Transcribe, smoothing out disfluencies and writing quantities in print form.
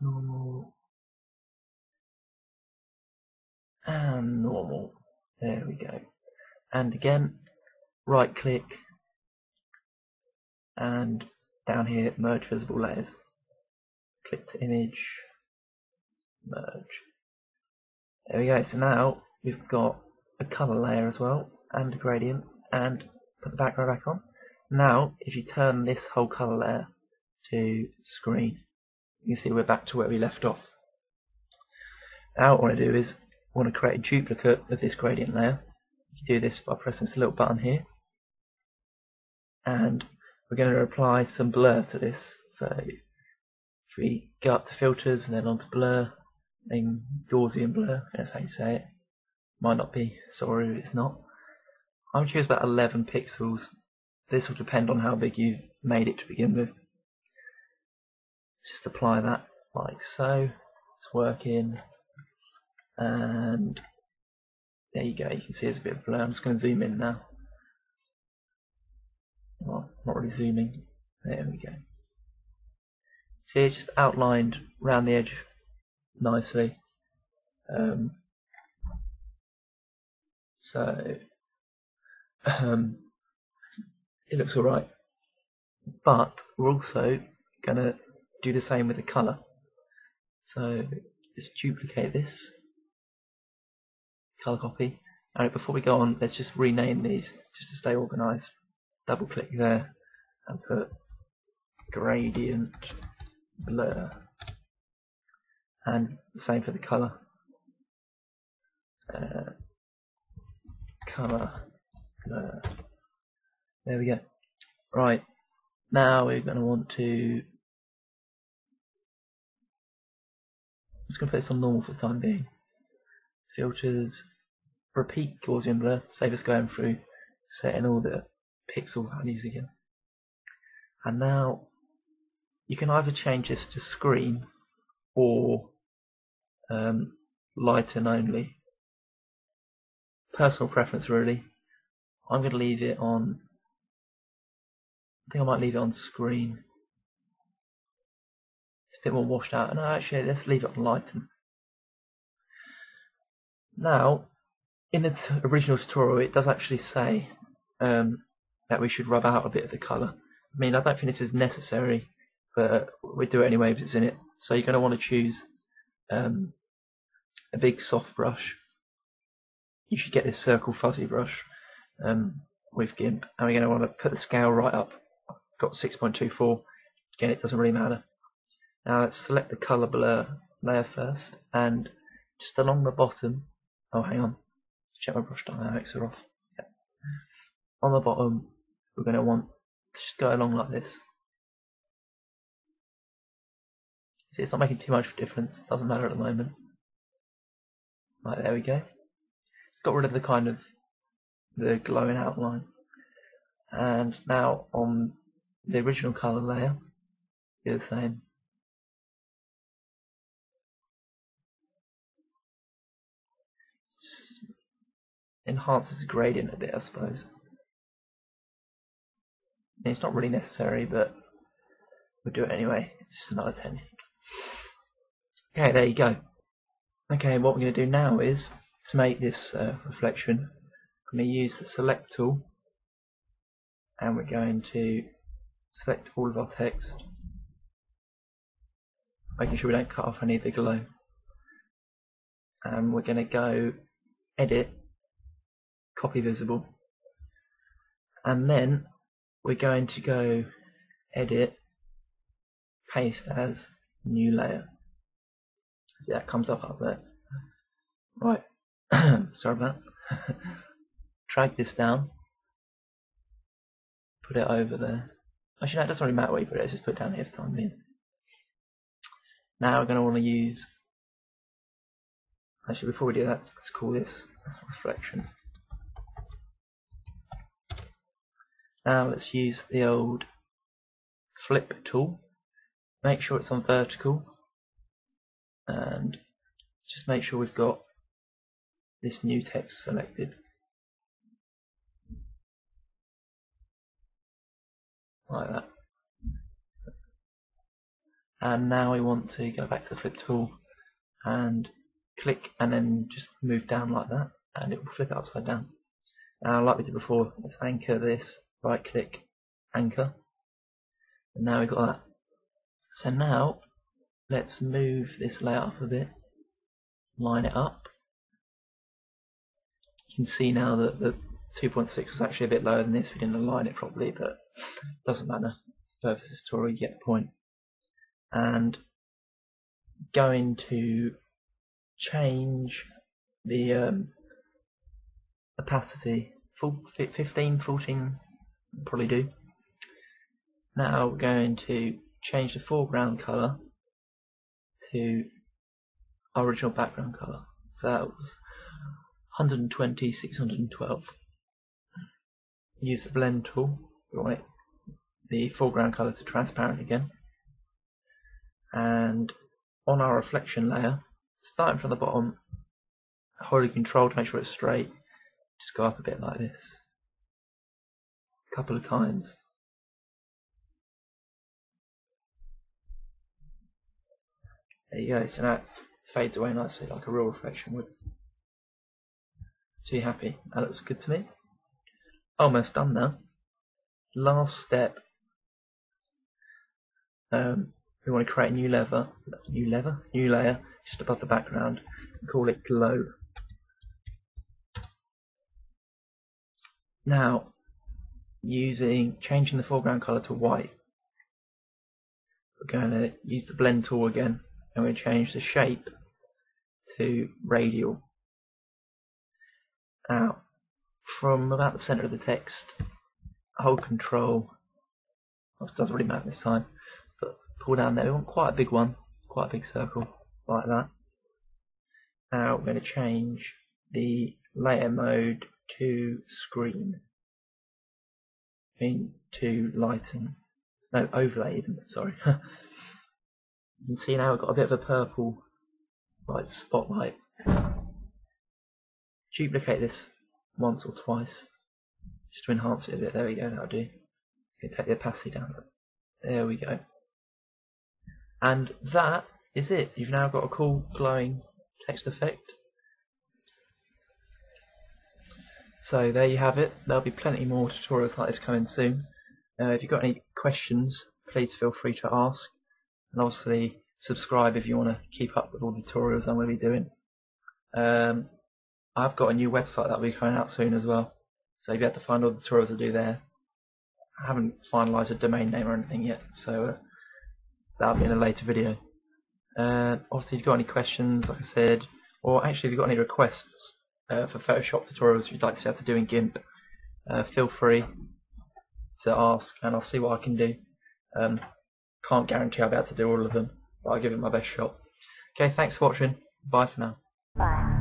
normal, and normal. There we go. And again, right click, and down here, merge visible layers. Click to image, merge. There we go. So now we've got a color layer as well, and a gradient, and put the background back on. Now, if you turn this whole color layer to screen, you can see we're back to where we left off. Now what I want to do is I want to create a duplicate of this gradient layer. You do this by pressing this little button here, and we're going to apply some blur to this. So if we go up to filters and then onto blur, then Gaussian blur, that's how you say it. Might not be, sorry if it's not. I'm choosing about 11 pixels. This will depend on how big you've made it to begin with. Let's just apply that like so. It's working, and there you go. You can see there's a bit of blur. I'm just going to zoom in now. Well, not really zooming. There we go. See, it's just outlined around the edge nicely. It looks alright. But we're also going to do the same with the colour. So just duplicate this, colour copy. And before we go on, let's just rename these just to stay organised. Double click there and put gradient blur, and the same for the colour. Colour blur. There we go. Right, now we're going to want to. I'm just going to put this on normal for the time being. Filters, repeat Gaussian blur. Save us going through setting all the pixel values again. And now you can either change this to screen or lighten only. Personal preference really. I'm going to leave it on. I think I might leave it on screen. It's a bit more washed out. No, actually, let's leave it on lighten. Now, in the original tutorial, it does actually say that we should rub out a bit of the colour. I mean, I don't think this is necessary, but we do it anyway if it's in it. So you're going to want to choose a big soft brush. You should get this circle fuzzy brush with Gimp, and we're going to want to put the scale right up. I've got 6.24. Again, it doesn't really matter. Now let's select the colour blur layer first, and just along the bottom. Oh, hang on. Check my brush dynamics are off. Yep. On the bottom, we're going to want to just go along like this. See, it's not making too much difference. Doesn't matter at the moment. Right, there we go. It's got rid of the kind of the glowing outline. And now on the original colour layer, do the same. Enhances the gradient a bit, I suppose. It's not really necessary, but we'll do it anyway. It's just another technique. Okay, there you go. Okay, what we're going to do now is, to make this reflection, I'm going to use the select tool, and we're going to select all of our text, making sure we don't cut off any of the glow. And we're going to go edit, copy visible, and then we're going to go edit, paste as new layer. See, that comes up there. Right, sorry about that. Drag this down, put it over there. Actually, no, it doesn't really matter where you put it, let's just put it down here for the time being. Now we're going to want to use. Actually, before we do that, let's call this reflection. Now let's use the old flip tool. Make sure it's on vertical, and just make sure we've got this new text selected. Like that. And now we want to go back to the flip tool and click and then just move down like that, and it will flip it upside down. Now, like we did before, let's anchor this, right click, anchor, and now we've got that. So now let's move this layer up a bit, line it up. You can see now that the 2.6 was actually a bit lower than this. We didn't align it properly, but it doesn't matter. For the purpose of this tutorial, you get the point. And going to change the opacity, 15, 14, probably do. Now we're going to change the foreground colour to our original background colour. So that was 120, 612. Use the blend tool. We want the foreground colour to transparent again. And on our reflection layer, starting from the bottom, holding control to make sure it's straight, just go up a bit like this, a couple of times. There you go, so now it fades away nicely like a real reflection would. So you're happy? That looks good to me. Almost done now. Last step, we want to create a new layer just above the background and call it glow. Now, changing the foreground colour to white, we're going to use the blend tool again, and we're going to change the shape to radial. Now, from about the centre of the text, hold control, it doesn't really matter this time, but pull down there. We want quite a big one, quite a big circle, like that. Now we're going to change the layer mode to screen, to lighting, no, overlay even, sorry. You can see now we've got a bit of a purple light spotlight. Duplicate this once or twice just to enhance it a bit. There we go, that'll do. It's going to take the opacity down. There we go. And that is it. You've now got a cool glowing text effect. So there you have it. There'll be plenty more tutorials like this coming soon. If you've got any questions, please feel free to ask. And obviously subscribe if you want to keep up with all the tutorials I'm going to be doing. I've got a new website that will be coming out soon as well. So you'll be able to find all the tutorials I do there. I haven't finalised a domain name or anything yet, so that'll be in a later video. Obviously if you've got any questions, like I said, or actually if you've got any requests for Photoshop tutorials you'd like to see how to do in Gimp, feel free to ask and I'll see what I can do. Can't guarantee I'll be able to do all of them, but I'll give it my best shot. Okay, thanks for watching. Bye for now. Bye.